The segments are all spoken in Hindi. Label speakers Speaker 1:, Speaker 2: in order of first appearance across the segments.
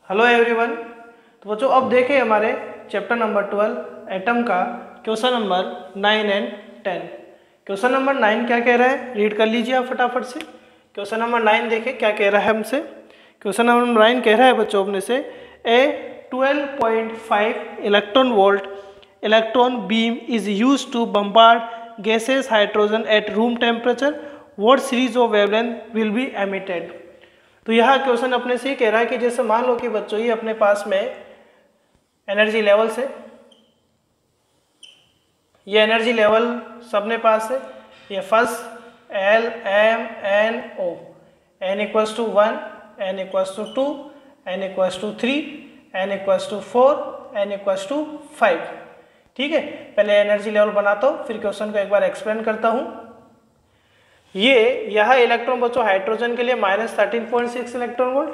Speaker 1: Hello everyone. तो बच्चों अब देखें हमारे चैप्टर नंबर 12 एटम का question number 9 and 10। Question number 9 क्या कह रहा है, रीड कर लीजिए आप फटाफट से। क्वेश्चन नंबर 9 देखें क्या कह रहा है हमसे। क्वेश्चन नंबर 9 कह रहा है बच्चों अपने से, a 12.5 electron volt electron beam is use to bombard gases hydrogen at room temperature, what series of wavelength will be emitted. तो यह क्वेश्चन अपने से ही कह रहा है कि जैसे मान लो कि बच्चों ये अपने पास में एनर्जी लेवल से, ये एनर्जी लेवल सबने पास है, ये first L M N O, N equals to 1, N equals to 2, N equals to 3, N equals to 4, N equals to 5। ठीक है, पहले एनर्जी लेवल बनाता हूँ फिर क्वेश्चन को एक बार एक्सप्लेन करता हूँ। यह इलेक्ट्रॉन बच्चों हाइड्रोजन के लिए -13.6 electron volt,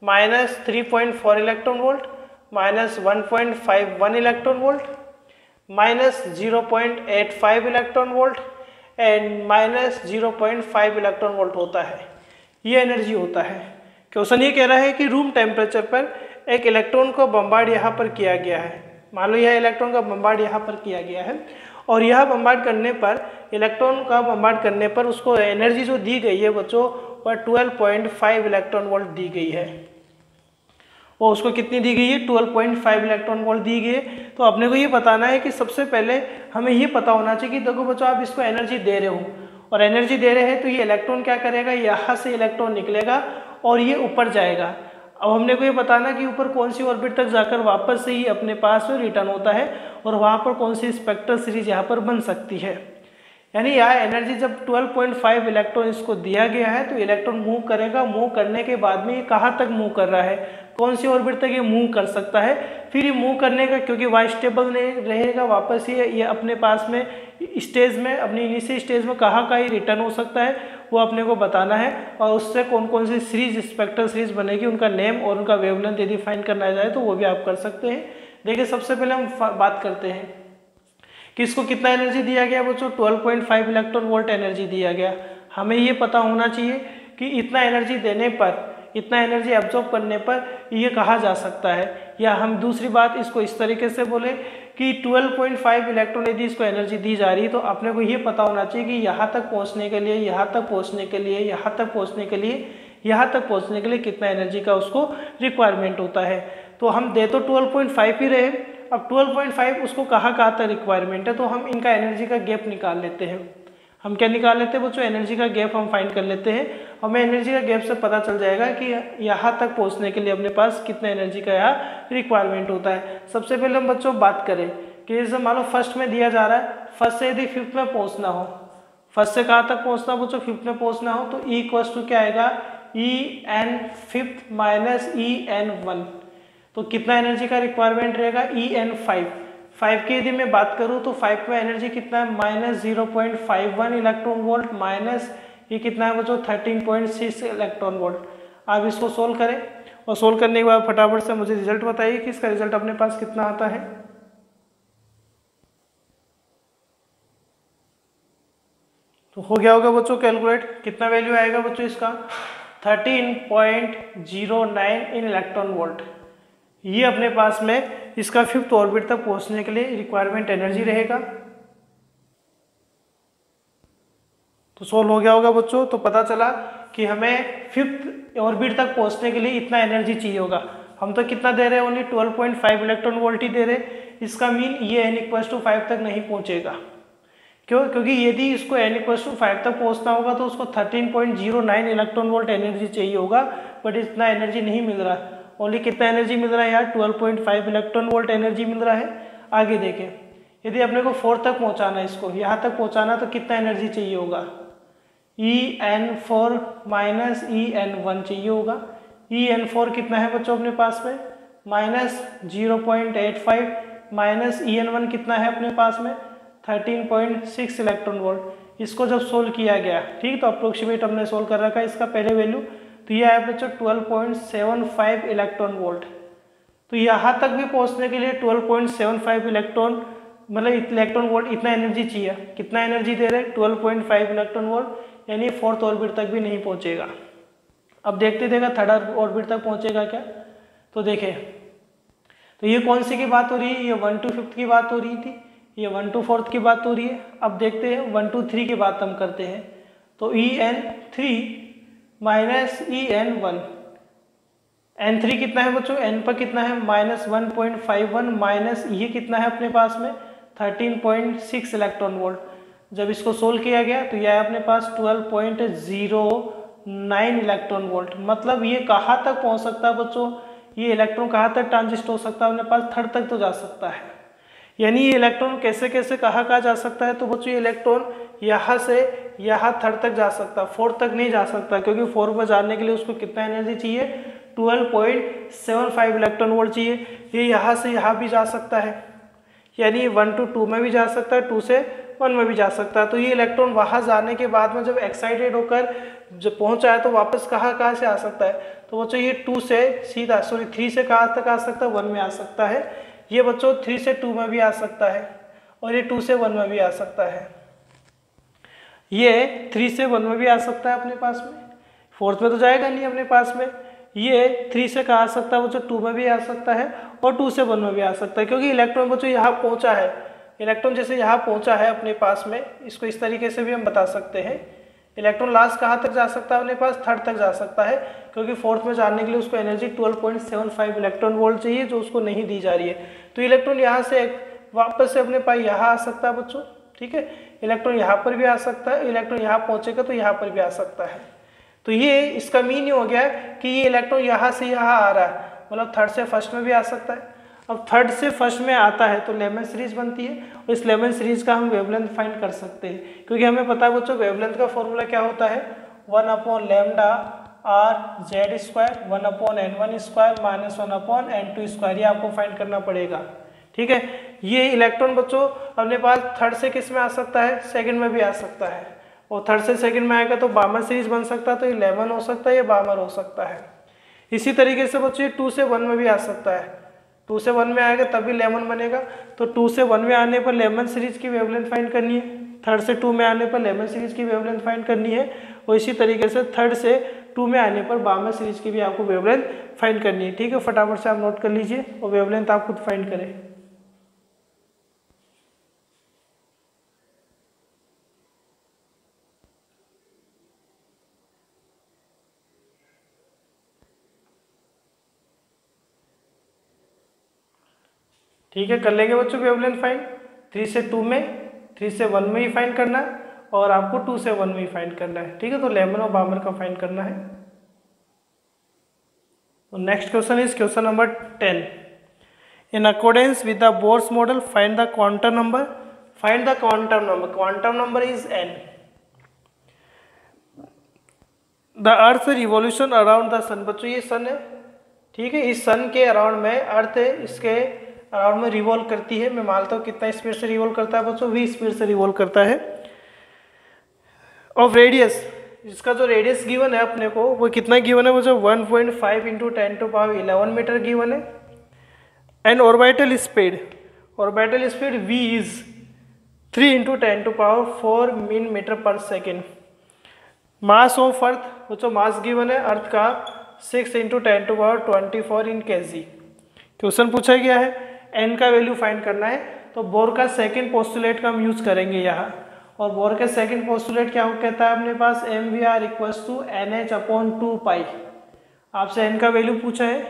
Speaker 1: -3.4 electron volt, -1.51 electron volt, -0.85 electron volt and -0.5 electron volt होता है। ये एनर्जी होता है। क्वेश्चन ये कह रहा है कि रूम टेम्परेचर पर एक इलेक्ट्रॉन को बम्बार्ड यहाँ पर किया गया है। मान लो यह इलेक्ट्रॉन का बम्बार्ड यहाँ पर किया गया है और यह बम्बार्ड करने पर, इलेक्ट्रॉन का बम्बार्ड करने पर उसको एनर्जी जो दी गई है बच्चों वह 12.5 इलेक्ट्रॉन वोल्ट दी गई है। वो उसको कितनी दी गई है, 12.5 इलेक्ट्रॉन वोल्ट दी गई है। तो अपने को ये बताना है कि सबसे पहले हमें ये पता होना चाहिए कि देखो बच्चों आप इसको एनर्जी दे रहे हो और एनर्जी दे रहे हैं तो ये इलेक्ट्रॉन क्या करेगा, यहाँ से इलेक्ट्रॉन निकलेगा और ये ऊपर जाएगा। अब हमने को ये बताना कि ऊपर कौन सी ऑर्बिट तक जाकर वापस से ही अपने पास में रिटर्न होता है और वहाँ पर कौन सी स्पेक्ट्रल सीरीज यहाँ पर बन सकती है। यानी यहाँ एनर्जी जब 12.5 इलेक्ट्रॉन इसको दिया गया है तो इलेक्ट्रॉन मूव करेगा। मूव करने के बाद में ये कहाँ तक मूव कर रहा है, कौन सी ऑर्बिट तक ये मूव कर सकता है। फिर ये मूव करने का, क्योंकि वह स्टेबल नहीं रहेगा, वापस ये अपने पास में स्टेज में, अपनी इनिशियल स्टेज में कहाँ का ही रिटर्न हो सकता है वो अपने को बताना है। और उससे कौन कौन सी सीरीज, स्पेक्ट्रल सीरीज बनेगी, उनका नेम और उनका वेवलेंथ यदि फाइंड करना जाए तो वो भी आप कर सकते हैं। देखिए सबसे पहले हम बात करते हैं कि इसको कितना एनर्जी दिया गया बच्चों, 12.5 इलेक्ट्रॉन वोल्ट एनर्जी दिया गया। हमें ये पता होना चाहिए कि इतना एनर्जी देने पर, इतना एनर्जी एब्जॉर्ब करने पर ये कहा जा सकता है। या हम दूसरी बात इसको इस तरीके से बोले कि 12.5 इलेक्ट्रॉन यदि इसको एनर्जी दी जा रही है तो अपने को ये पता होना चाहिए कि यहाँ तक पहुँचने के लिए, यहाँ तक पहुँचने के लिए, यहाँ तक पहुँचने के लिए, यहाँ तक पहुँचने के लिए कितना एनर्जी का उसको रिक्वायरमेंट होता है। तो हम दे तो 12.5 ही रहे, अब 12.5 उसको कहाँ तक रिक्वायरमेंट है तो हम इनका एनर्जी का गैप निकाल लेते हैं। हम क्या निकाल लेते हैं बच्चों, एनर्जी का गैप हम फाइंड कर लेते हैं। हमें एनर्जी का गैप से पता चल जाएगा कि यहाँ तक पहुँचने के लिए अपने पास कितना एनर्जी का यहाँ रिक्वायरमेंट होता है। सबसे पहले हम बच्चों बात करें कि जैसे मान लो फर्स्ट में दिया जा रहा है, फर्स्ट से यदि फिफ्थ में पहुँचना हो, फर्स्ट से कहाँ तक पहुँचना बच्चों, फिफ्थ में पहुँचना हो तो ई इक्वल्स टू क्या आएगा, E N fifth minus E N 1। तो कितना एनर्जी का रिक्वायरमेंट रहेगा, ई एन 5 की यदि मैं बात करूं तो 5 में एनर्जी कितना है, -0.51 इलेक्ट्रॉन वोल्ट, माइनस ये कितना है बच्चों 13.6 इलेक्ट्रॉन वोल्ट। आप इसको सोल्व करें और सोल्व करने के बाद फटाफट से मुझे रिजल्ट बताइए कि इसका रिजल्ट अपने पास कितना आता है। तो हो गया होगा बच्चों कैलकुलेट, कितना वैल्यू आएगा बच्चों इसका, 13.09 इन इलेक्ट्रॉन वोल्ट। ये अपने पास में इसका फिफ्थ ऑर्बिट तक पहुंचने के लिए रिक्वायरमेंट एनर्जी रहेगा। तो सोल्व हो गया होगा बच्चों। तो पता चला कि हमें फिफ्थ ऑर्बिट तक पहुंचने के लिए इतना एनर्जी चाहिए होगा। हम तो कितना दे रहे हैं, ओनली 12.5 इलेक्ट्रॉन वोल्ट ही दे रहे। इसका मीन ये n=5 तक नहीं पहुंचेगा। क्यों, क्योंकि यदि इसको n=5 तक पहुंचना होगा तो उसको 13.09 इलेक्ट्रॉन वोल्ट एनर्जी चाहिए होगा, बट इतना एनर्जी नहीं मिल रहा। ओनली कितना एनर्जी मिल रहा है यार, 12.5 इलेक्ट्रॉन वोल्ट एनर्जी मिल रहा है। आगे देखें, यदि अपने को 4 तक पहुंचाना है, इसको यहाँ तक पहुंचाना तो कितना एनर्जी चाहिए होगा, En4 माइनस En1 चाहिए होगा। En4 कितना है बच्चों अपने पास में, -0.85, माइनस En1 कितना है अपने पास में 13.6 इलेक्ट्रॉन वोल्ट। इसको जब सोल्व किया गया, ठीक, तो अप्रोक्सीमेट हमने सोल्व कर रखा है इसका पहले वैल्यू, तो यह है बच्चों 12.75 इलेक्ट्रॉन वोल्ट। तो यहाँ तक भी पहुँचने के लिए 12.75 इलेक्ट्रॉन, मतलब इलेक्ट्रॉन वोल्ट इतना एनर्जी चाहिए। कितना एनर्जी दे रहे हैं, 12.5 इलेक्ट्रॉन वोल्ट, यानी फोर्थ ऑर्बिट तक भी नहीं पहुँचेगा। अब देखते देगा थर्ड ऑर्बिट तक पहुँचेगा क्या। तो देखें, तो ये कौन सी की बात हो रही है, ये 1 to 5 की बात हो रही थी, ये 1 to 4 की बात हो रही है। अब देखते हैं 1 to 3 की बात हम करते हैं। तो En3 माइनस En1, N3 कितना है बच्चों, N पर कितना है -1.51 माइनस ये कितना है अपने पास में 13.6 इलेक्ट्रॉन वोल्ट। जब इसको सोल्व किया गया तो यह है अपने पास 12.09 इलेक्ट्रॉन वोल्ट। मतलब ये कहाँ तक पहुँच सकता है बच्चों, ये इलेक्ट्रॉन कहाँ तक ट्रांजिस्ट हो सकता है अपने पास, थर्ड तक तो जा सकता है। यानी ये इलेक्ट्रॉन कैसे कैसे कहाँ जा सकता है, तो बच्चों ये इलेक्ट्रॉन यहाँ से यहाँ थर्ड तक जा सकता है, फोर्थ तक नहीं जा सकता, क्योंकि फोर्थ में जाने के लिए उसको कितना एनर्जी चाहिए, 12.75 इलेक्ट्रॉन वोल्ट चाहिए। ये यहाँ से यहाँ भी जा सकता है, यानी 1 to 2 में भी जा सकता है, 2 से 1 में भी जा सकता है। तो ये इलेक्ट्रॉन वहाँ जाने के बाद में जब एक्साइटेड होकर जब पहुँचा है तो वापस कहाँ से आ सकता है, तो बच्चों ये 2 से सीधा 3 से कहाँ तक आ सकता है, 1 में आ सकता है। ये बच्चों 3 से 2 में भी आ सकता है, और ये 2 से 1 में भी आ सकता है। ये 3 से 1 में भी आ सकता है अपने पास में, फोर्थ में तो जाएगा नहीं अपने पास में। ये 3 से कहाँ आ सकता है बच्चों, 2 में भी आ सकता है, और 2 से 1 में भी आ सकता है, क्योंकि इलेक्ट्रॉन बच्चों यहाँ पहुँचा है। इलेक्ट्रॉन जैसे यहाँ पहुँचा है अपने पास में, इसको इस तरीके से भी हम बता सकते हैं। इलेक्ट्रॉन लास्ट कहाँ तक जा सकता है अपने पास, थर्ड तक जा सकता है, क्योंकि फोर्थ में जाने के लिए उसको एनर्जी 12.75 इलेक्ट्रॉन वोल्ट चाहिए, जो उसको नहीं दी जा रही है। तो इलेक्ट्रॉन यहाँ से वापस से अपने पास यहाँ आ सकता है बच्चों, ठीक है। इलेक्ट्रॉन यहाँ पर भी आ सकता है, इलेक्ट्रॉन यहाँ पहुँचेगा तो यहाँ पर भी आ सकता है। तो ये इसका मीनिंग हो गया कि ये इलेक्ट्रॉन यहाँ से यहाँ आ रहा है, मतलब थर्ड से फर्स्ट में भी आ सकता है। अब थर्ड से फर्स्ट में आता है तो लेमन सीरीज बनती है, और इस लेमन सीरीज का हम वेवलेंथ फाइंड कर सकते हैं, क्योंकि हमें पता है बच्चों वेवलेंथ का फॉर्मूला क्या होता है, 1/λ/r² 1/n1² माइनस 1/n2²। ये आपको फाइंड करना पड़ेगा, ठीक है। ये इलेक्ट्रॉन बच्चों अपने पास थर्ड से किस में आ सकता है, सेकंड में भी आ सकता है, और थर्ड से सेकंड में आएगा तो बामर सीरीज बन सकता है, तो ये लेमन हो सकता है, ये बामर हो सकता है। इसी तरीके से बच्चों 2 से 1 में भी आ सकता है, 2 से 1 में आएगा तभी लेमन बनेगा। तो 2 से 1 में आने पर लेमन सीरीज की वेवलेंथ फाइंड करनी है, थर्ड से 2 में आने पर लेमन सीरीज की वेवलेंथ फाइंड करनी है, और इसी तरीके से थर्ड से 2 में आने पर बामर सीरीज की भी आपको वेवलेंथ फाइंड करनी है, ठीक है। फटाफट से आप नोट कर लीजिए और वेवलेंथ आप खुद फाइंड करें। ठीक है, कर लेंगे बच्चों वेवलेंथ फाइंड। 3 से 2 में, 3 से 1 में ही फाइंड करना है, और आपको 2 से 1 में ही फाइंड करना है, ठीक है। तो लेमन और बामर का फाइंड करना है। तो next question is question number 10। In accordance with the Bohr's model find the quantum number. Find the quantum number, quantum number is n। The earth revolution around the sun. बच्चों ये सन है, ठीक है। इस सन के अराउंड में अर्थ इसके अराउंड में रिवॉल्व करती है। मैं मानता हूँ कितना स्पीड से रिवॉल्व करता है बच्चों, v स्पीड से रिवॉल्व करता है। ऑफ रेडियस, इसका जो रेडियस गिवन है अपने को वो कितना गिवन है बच्चों, 1.5 × 10⁻11 मीटर गिवन है। And orbital speed, orbital speed v is 3 × 10⁴ mean metre per second. Mass of earth बच्चों, मास गिवन है अर्थ का 6 × 10⁻24 इन kg। क्वेश्चन पूछा गया है n का वैल्यू फाइंड करना है, तो बोर का सेकंड पोस्टुलेट का हम यूज करेंगे यहाँ। और बोर का सेकंड पोस्टुलेट क्या कहता है अपने पास, mvr = nh/2π। आपसे n का वैल्यू पूछा है,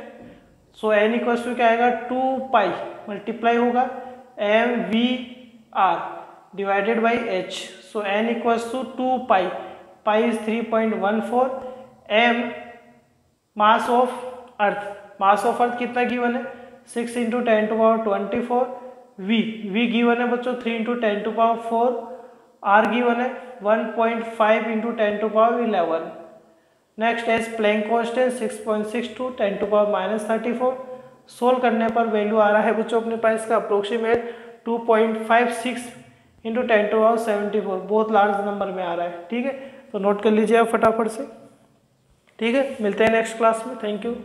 Speaker 1: सो n = क्या आएगा 2π मल्टीप्लाई होगा mvr divided by h। So n = 2π, π is 3.14। m mass of earth, mass of earth कितना गिवन है 6 × 10⁻24। v गिवन है बच्चों 3 × 10⁴। r गिवन है 1.5 × 10⁻11। Next as Planck constant 6.62 10⁻−34। Solve करने पर वैल्यू आ रहा है बच्चों अपने पास इसका अप्रोक्सीमेट 2.56 × 10⁻74। बहुत लार्ज नंबर में आ रहा है, ठीक है। तो नोट कर लीजिए आप फटाफट से, ठीक है। मिलते हैं नेक्स्ट क्लास में, थैंक यू।